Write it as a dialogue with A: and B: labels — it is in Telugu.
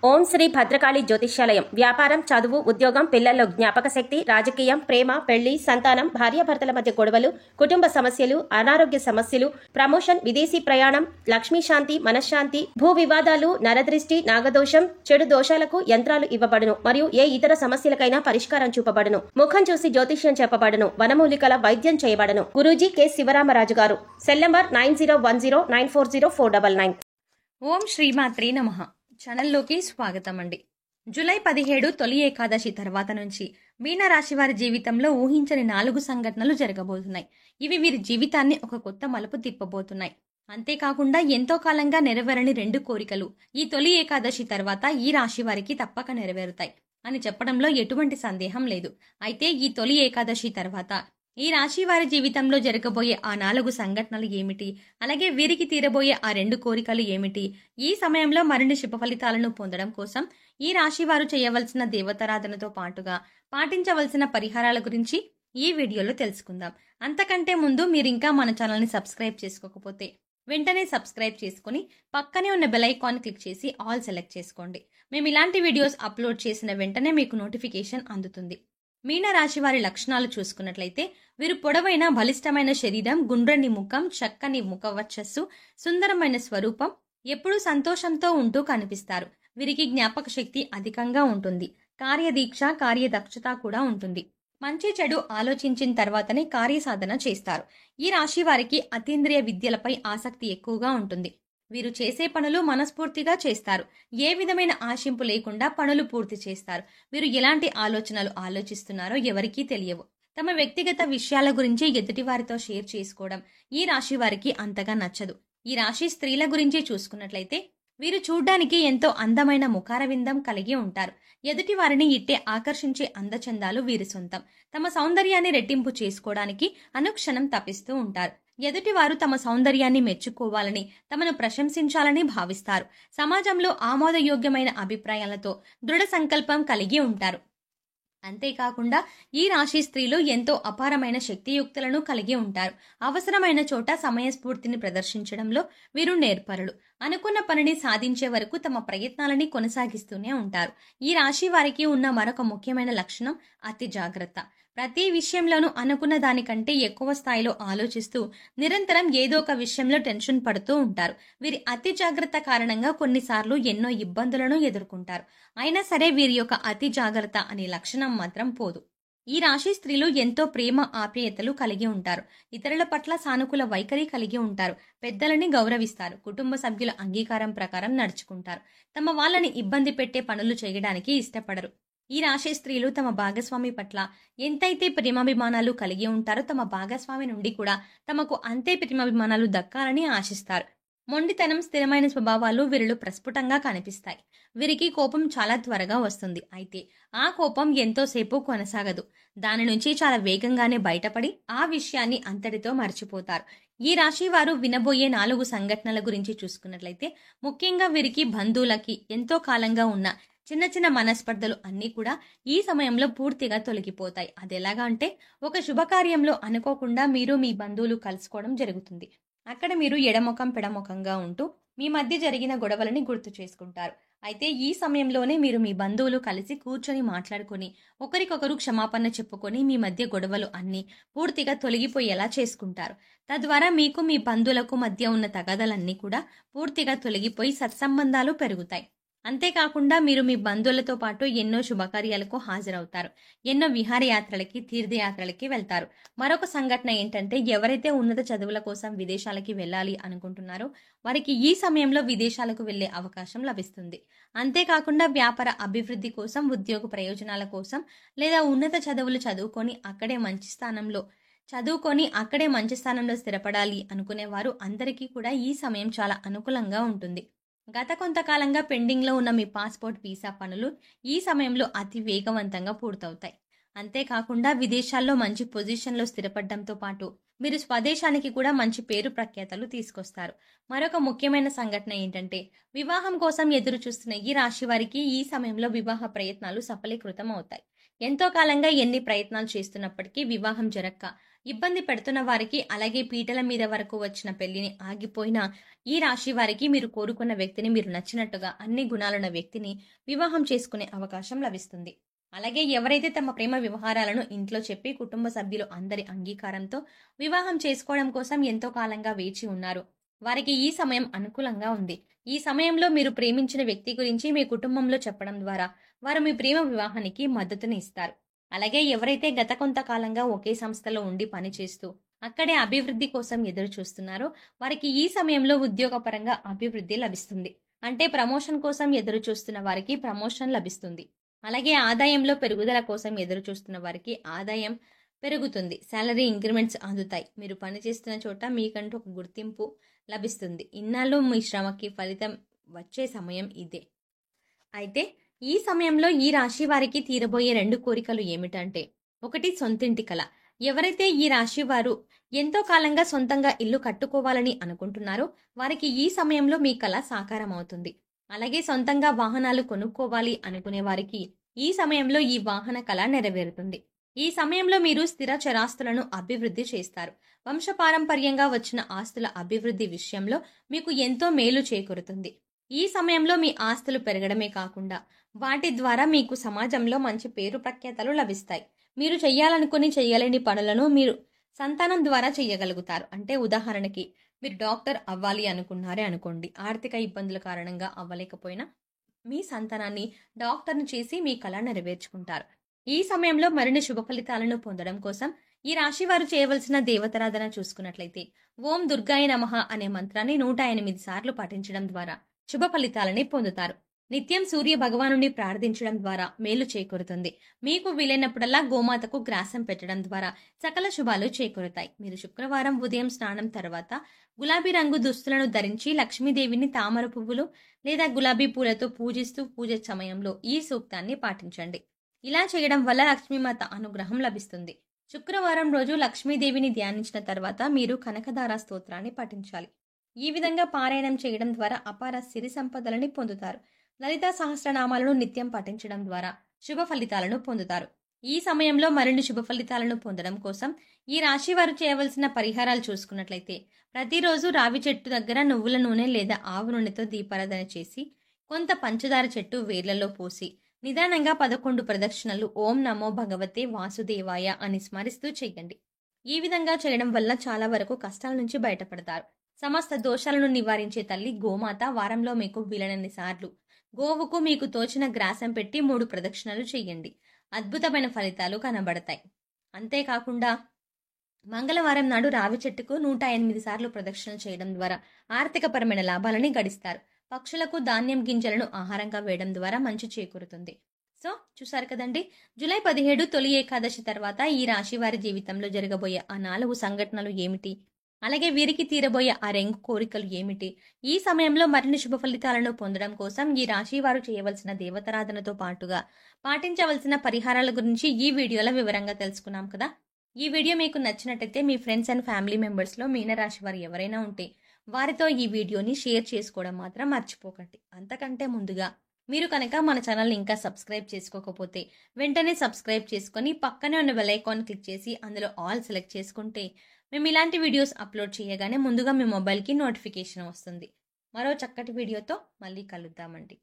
A: ఓం శ్రీ భద్రకాళి జ్యోతిష్యాలయం. వ్యాపారం, చదువు, ఉద్యోగం, పిల్లల్లో జ్ఞాపక శక్తి, రాజకీయం, ప్రేమ, పెళ్లి, సంతానం, భార్యాభర్తల మధ్య గొడవలు, కుటుంబ సమస్యలు, అనారోగ్య సమస్యలు, ప్రమోషన్, విదేశీ ప్రయాణం, లక్ష్మీ శాంతి, మనశ్శాంతి, భూ వివాదాలు, నరదృష్టి, నాగదోషం, చెడు దోషాలకు యంత్రాలు ఇవ్వబడును మరియు ఏ ఇతర సమస్యలకైనా పరిష్కారం చూపబడును. ముఖం చూసి జ్యోతిష్యం చెప్పబడును. వనమూలికల వైద్యం చేయబడును. గురూజీ కె శివరామరాజు గారు. Cell number 9010940499.
B: ఓం శ్రీమాత్రే నమః. ఛానల్లోకి స్వాగతం అండి. జూలై 17 తొలి ఏకాదశి తర్వాత నుంచి మీనరాశి వారి జీవితంలో ఊహించని 4 సంఘటనలు జరగబోతున్నాయి. ఇవి వీరి జీవితాన్ని ఒక కొత్త మలుపు తిప్పబోతున్నాయి. అంతేకాకుండా ఎంతో కాలంగా నెరవేరని 2 కోరికలు ఈ తొలి ఏకాదశి తర్వాత ఈ రాశి వారికి తప్పక నెరవేరుతాయి అని చెప్పడంలో ఎటువంటి సందేహం లేదు. అయితే ఈ తొలి ఏకాదశి తర్వాత ఈ రాశి వారి జీవితంలో జరగబోయే ఆ 4 సంఘటనలు ఏమిటి, అలాగే వీరికి తీరబోయే ఆ 2 కోరికలు ఏమిటి, ఈ సమయంలో మరిన్ని శుభ ఫలితాలను పొందడం కోసం ఈ రాశి వారు చేయవలసిన దేవతారాధనతో పాటుగా పాటించవలసిన పరిహారాల గురించి ఈ వీడియోలో తెలుసుకుందాం. అంతకంటే ముందు మీరు ఇంకా మన ఛానల్ని సబ్స్క్రైబ్ చేసుకోకపోతే వెంటనే సబ్స్క్రైబ్ చేసుకుని పక్కనే ఉన్న బెల్ ఐకాన్ క్లిక్ చేసి ఆల్ సెలెక్ట్ చేసుకోండి. మేము ఇలాంటి వీడియోస్ అప్లోడ్ చేసిన వెంటనే మీకు నోటిఫికేషన్ అందుతుంది. మీనరాశి వారి లక్షణాలు చూసుకున్నట్లయితే వీరు పొడవైన బలిష్టమైన శరీరం, గుండ్రని ముఖం, చక్కని ముఖవచ్చస్సు, సుందరమైన స్వరూపం, ఎప్పుడూ సంతోషంతో ఉంటూ కనిపిస్తారు. వీరికి జ్ఞాపక శక్తి అధికంగా ఉంటుంది. కార్యదీక్ష, కార్యదక్షత కూడా ఉంటుంది. మంచి చెడు ఆలోచించిన తర్వాతనే కార్యసాధన చేస్తారు. ఈ రాశి వారికి అతీంద్రియ విద్యలపై ఆసక్తి ఎక్కువగా ఉంటుంది. వీరు చేసే పనులు మనస్ఫూర్తిగా చేస్తారు. ఏ విధమైన ఆశింపు లేకుండా పనులు పూర్తి చేస్తారు. వీరు ఎలాంటి ఆలోచనలు ఆలోచిస్తున్నారో ఎవరికీ తెలియవు. తమ వ్యక్తిగత విషయాల గురించి ఎదుటి వారితో షేర్ చేసుకోవడం ఈ రాశి వారికి అంతగా నచ్చదు. ఈ రాశి స్త్రీల గురించి చూసుకున్నట్లయితే వీరు చూడ్డానికి ఎంతో అందమైన ముఖారవిందం కలిగి ఉంటారు. ఎదుటి వారిని ఇట్టే ఆకర్షించే అందచందాలు వీరి సొంతం. తమ సౌందర్యాన్ని రెట్టింపు చేసుకోవడానికి అనుక్షణం తపిస్తూ ఉంటారు. ఎదుటి వారు తమ సౌందర్యాన్ని మెచ్చుకోవాలని, తమను ప్రశంసించాలని భావిస్తారు. సమాజంలో ఆమోదయోగ్యమైన అభిప్రాయాలతో దృఢ సంకల్పం కలిగి ఉంటారు. అంతేకాకుండా ఈ రాశి స్త్రీలు ఎంతో అపారమైన శక్తియుక్తులను కలిగి ఉంటారు. అవసరమైన చోట సమయస్ఫూర్తిని ప్రదర్శించడంలో వీరు నేర్పరులు. అనుకున్న పనిని సాధించే వరకు తమ ప్రయత్నాలని కొనసాగిస్తూనే ఉంటారు. ఈ రాశి వారికి ఉన్న మరొక ముఖ్యమైన లక్షణం అతి జాగ్రత్త. ప్రతి విషయంలోనూ అనుకున్న దానికంటే ఎక్కువ స్థాయిలో ఆలోచిస్తూ నిరంతరం ఏదో ఒక విషయంలో టెన్షన్ పడుతూ ఉంటారు. వీరి అతి జాగ్రత్త కారణంగా కొన్నిసార్లు ఎన్నో ఇబ్బందులను ఎదుర్కొంటారు. అయినా సరే వీరి యొక్క అతి జాగ్రత్త అనే లక్షణం మాత్రం పోదు. ఈ రాశి స్త్రీలు ఎంతో ప్రేమ, ఆప్యాయతలు కలిగి ఉంటారు. ఇతరుల పట్ల సానుకూల వైఖరి కలిగి ఉంటారు. పెద్దలని గౌరవిస్తారు. కుటుంబ సభ్యుల అంగీకారం ప్రకారం నడుచుకుంటారు. తమ వాళ్ళని ఇబ్బంది పెట్టే పనులు చేయడానికి ఇష్టపడరు. ఈ రాశి స్త్రీలు తమ భాగస్వామి పట్ల ఎంతైతే ప్రేమాభిమానాలు కలిగి ఉంటారో తమ భాగస్వామి నుండి కూడా తమకు అంతే ప్రేమాభిమానాలు దక్కాలని ఆశిస్తారు. మొండితనం, స్థిరమైన స్వభావాలు వీరిలో ప్రస్ఫుటంగా కనిపిస్తాయి. వీరికి కోపం చాలా త్వరగా వస్తుంది. అయితే ఆ కోపం ఎంతోసేపు కొనసాగదు. దాని నుంచి చాలా వేగంగానే బయటపడి ఆ విషయాన్ని అంతటితో మర్చిపోతారు. ఈ రాశి వారు వినబోయే 4 సంఘటనల గురించి చూసుకున్నట్లయితే ముఖ్యంగా వీరికి బంధువులకి ఎంతో కాలంగా ఉన్న చిన్న చిన్న మనస్పర్ధలు అన్నీ కూడా ఈ సమయంలో పూర్తిగా తొలగిపోతాయి. అదెలాగా అంటే ఒక శుభకార్యంలో అనుకోకుండా మీరు మీ బంధువులు కలుసుకోవడం జరుగుతుంది. అక్కడ మీరు ఎడముఖం పెడముఖంగా ఉంటూ మీ మధ్య జరిగిన గొడవలని గుర్తు చేసుకుంటారు. అయితే ఈ సమయంలోనే మీరు మీ బంధువులు కలిసి కూర్చొని మాట్లాడుకొని ఒకరికొకరు క్షమాపణ చెప్పుకొని మీ మధ్య గొడవలు అన్నీ పూర్తిగా తొలగిపోయేలా చేసుకుంటారు. తద్వారా మీకు మీ బంధువులకు మధ్య ఉన్న తగాదలన్నీ కూడా పూర్తిగా తొలగిపోయి సత్సంబంధాలు పెరుగుతాయి. అంతేకాకుండా మీరు మీ బంధువులతో పాటు ఎన్నో శుభకార్యాలకు హాజరవుతారు. ఎన్నో విహారయాత్రలకి, తీర్థయాత్రలకి వెళ్తారు. మరొక సంఘటన ఏంటంటే ఎవరైతే ఉన్నత చదువుల కోసం విదేశాలకి వెళ్ళాలి అనుకుంటున్నారో వారికి ఈ సమయంలో విదేశాలకు వెళ్లే అవకాశం లభిస్తుంది. అంతేకాకుండా వ్యాపార అభివృద్ధి కోసం, ఉద్యోగ ప్రయోజనాల కోసం లేదా ఉన్నత చదువులు చదువుకొని అక్కడే మంచి స్థానంలో స్థిరపడాలి అనుకునేవారు అందరికీ కూడా ఈ సమయం చాలా అనుకూలంగా ఉంటుంది. గత కొంతకాలంగా పెండింగ్లో ఉన్న మీ పాస్పోర్ట్, వీసా పనులు ఈ సమయంలో అతి వేగవంతంగా పూర్తవుతాయి. అంతేకాకుండా విదేశాల్లో మంచి పొజిషన్లో స్థిరపడడంతో పాటు మీరు స్వదేశానికి కూడా మంచి పేరు ప్రఖ్యాతలు తీసుకొస్తారు. మరొక ముఖ్యమైన సంఘటన ఏంటంటే వివాహం కోసం ఎదురు చూస్తున్న ఈ రాశి వారికి ఈ సమయంలో వివాహ ప్రయత్నాలు సఫలీకృతం అవుతాయి. ఎంతో కాలంగా ఎన్ని ప్రయత్నాలు చేస్తున్నప్పటికీ వివాహం జరక్క ఇబ్బంది పెడుతున్న వారికి, అలాగే పీటల మీద వరకు వచ్చిన పెళ్లిని ఆగిపోయిన ఈ రాశి వారికి మీరు కోరుకున్న వ్యక్తిని, మీరు నచ్చినట్టుగా అన్ని గుణాలున్న వ్యక్తిని వివాహం చేసుకునే అవకాశం లభిస్తుంది. అలాగే ఎవరైతే తమ ప్రేమ వ్యవహారాలను ఇంట్లో చెప్పి కుటుంబ సభ్యులు అందరి అంగీకారంతో వివాహం చేసుకోవడం కోసం ఎంతో కాలంగా వేచి ఉన్నారు, వారికి ఈ సమయం అనుకూలంగా ఉంది. ఈ సమయంలో మీరు ప్రేమించిన వ్యక్తి గురించి మీ కుటుంబంలో చెప్పడం ద్వారా వారు మీ ప్రేమ వివాహానికి మద్దతుని ఇస్తారు. అలాగే ఎవరైతే గత కొంతకాలంగా ఒకే సంస్థలో ఉండి పనిచేస్తూ అక్కడే అభివృద్ధి కోసం ఎదురు చూస్తున్నారో వారికి ఈ సమయంలో ఉద్యోగపరంగా అభివృద్ధి లభిస్తుంది. అంటే ప్రమోషన్ కోసం ఎదురు చూస్తున్న వారికి ప్రమోషన్ లభిస్తుంది. అలాగే ఆదాయంలో పెరుగుదల కోసం ఎదురు చూస్తున్న వారికి ఆదాయం పెరుగుతుంది. సాలరీ ఇంక్రిమెంట్స్ అందుతాయి. మీరు పనిచేస్తున్న చోట మీకంటూ ఒక గుర్తింపు లభిస్తుంది. ఇన్నాళ్ళు మీ శ్రమకి ఫలితం వచ్చే సమయం ఇదే. అయితే ఈ సమయంలో ఈ రాశి వారికి తీరబోయే 2 కోరికలు ఏమిటంటే, ఒకటి సొంతింటి కల. ఎవరైతే ఈ రాశి వారు ఎంతో కాలంగా సొంతంగా ఇల్లు కట్టుకోవాలని అనుకుంటున్నారో వారికి ఈ సమయంలో మీ కల సాకారం అవుతుంది. అలాగే సొంతంగా వాహనాలు కొనుక్కోవాలి అనుకునే వారికి ఈ సమయంలో ఈ వాహన కల నెరవేరుతుంది. ఈ సమయంలో మీరు స్థిర చరాస్తులను అభివృద్ధి చేస్తారు. వంశపారంపర్యంగా వచ్చిన ఆస్తుల అభివృద్ధి విషయంలో మీకు ఎంతో మేలు చేకూరుతుంది. ఈ సమయంలో మీ ఆస్తులు పెరగడమే కాకుండా వాటి ద్వారా మీకు సమాజంలో మంచి పేరు ప్రఖ్యాతలు లభిస్తాయి. మీరు చేయాలనుకుని చేయలేని పనులను మీరు సంతానం ద్వారా చేయగలుగుతారు. అంటే ఉదాహరణకి మీరు డాక్టర్ అవ్వాలి అనుకున్నారే అనుకోండి, ఆర్థిక ఇబ్బందుల కారణంగా అవ్వలేకపోయినా మీ సంతానాన్ని డాక్టర్ను చేసి మీ కళ నెరవేర్చుకుంటారు. ఈ సమయంలో మరిన్ని శుభ ఫలితాలను పొందడం కోసం ఈ రాశి వారు చేయవలసిన దేవతారాధన చూసుకున్నట్లయితే ఓం దుర్గాయ నమః అనే మంత్రాన్ని 108 సార్లు పఠించడం ద్వారా శుభ ఫలితాలని పొందుతారు. నిత్యం సూర్య భగవానుని ప్రార్థించడం ద్వారా మేలు చేకూరుతుంది. మీకు వీలైనప్పుడల్లా గోమాతకు గ్రాసం పెట్టడం ద్వారా సకల శుభాలు చేకూరుతాయి. మీరు శుక్రవారం ఉదయం స్నానం తర్వాత గులాబీ రంగు దుస్తులను ధరించి లక్ష్మీదేవిని తామర పువ్వులు లేదా గులాబీ పూలతో పూజిస్తూ పూజ సమయంలో ఈ సూక్తాన్ని పాటించండి. ఇలా చేయడం వల్ల లక్ష్మీమాత అనుగ్రహం లభిస్తుంది. శుక్రవారం రోజు లక్ష్మీదేవిని ధ్యానించిన తర్వాత మీరు కనకదార స్తోత్రాన్ని పఠించాలి. ఈ విధంగా పారాయణం చేయడం ద్వారా అపార సిరి సంపదలని పొందుతారు. లలితా సహస్రనామాలను నిత్యం పఠించడం ద్వారా శుభ ఫలితాలను పొందుతారు. ఈ సమయంలో మరిన్ని శుభ ఫలితాలను పొందడం కోసం ఈ రాశి వారు చేయవలసిన పరిహారాలు చూసుకున్నట్లయితే ప్రతిరోజు రావి చెట్టు దగ్గర నువ్వుల నూనె లేదా ఆవు నూనెతో దీపారాధన చేసి కొంత పంచదార చెట్టు వేర్లలో పోసి నిదానంగా 11 ప్రదక్షిణలు ఓం నమో భగవతే వాసుదేవాయ అని స్మరిస్తూ చేయండి. ఈ విధంగా చేయడం వల్ల చాలా వరకు కష్టాల నుంచి బయటపడతారు. సమస్త దోషాలను నివారించే తల్లి గోమాత వారంలో మీకు వీలైనన్ని సార్లు గోవుకు మీకు తోచిన గ్రాసం పెట్టి 3 ప్రదక్షిణలు చేయండి. అద్భుతమైన ఫలితాలు కనబడతాయి. అంతేకాకుండా మంగళవారం నాడు రావి చెట్టుకు 108 సార్లు ప్రదక్షిణలు చేయడం ద్వారా ఆర్థికపరమైన లాభాలని గడిస్తారు. పక్షులకు ధాన్యం గింజలను ఆహారంగా వేయడం ద్వారా మంచి చేకూరుతుంది. సో చూసారు కదండి, జూలై 17 తొలి ఏకాదశి తర్వాత ఈ రాశి వారి జీవితంలో జరగబోయే ఆ 4 సంఘటనలు ఏమిటి, అలాగే వీరికి తీరబోయే ఆ 2 కోరికలు ఏమిటి, ఈ సమయంలో మరిన్ని శుభ ఫలితాలను పొందడం కోసం ఈ రాశి వారు చేయవలసిన దేవతారాధనతో పాటుగా పాటించవలసిన పరిహారాల గురించి ఈ వీడియోలో వివరంగా తెలుసుకున్నాం కదా. ఈ వీడియో మీకు నచ్చినట్టయితే మీ ఫ్రెండ్స్ అండ్ ఫ్యామిలీ మెంబర్స్లో మీనరాశి వారు ఎవరైనా ఉంటే వారితో ఈ వీడియోని షేర్ చేసుకోవడం మాత్రం మర్చిపోకండి. అంతకంటే ముందుగా మీరు కనుక మన ఛానల్ని ఇంకా సబ్స్క్రైబ్ చేసుకోకపోతే వెంటనే సబ్స్క్రైబ్ చేసుకొని పక్కనే ఉన్న బెల్ ఐకాన్ క్లిక్ చేసి అందులో ఆల్ సెలెక్ట్ చేసుకుంటే మేము ఇలాంటి వీడియోస్ అప్లోడ్ చేయగానే ముందుగా మీ మొబైల్కి నోటిఫికేషన్ వస్తుంది. మరో చక్కటి వీడియోతో మళ్ళీ కలుద్దామండి.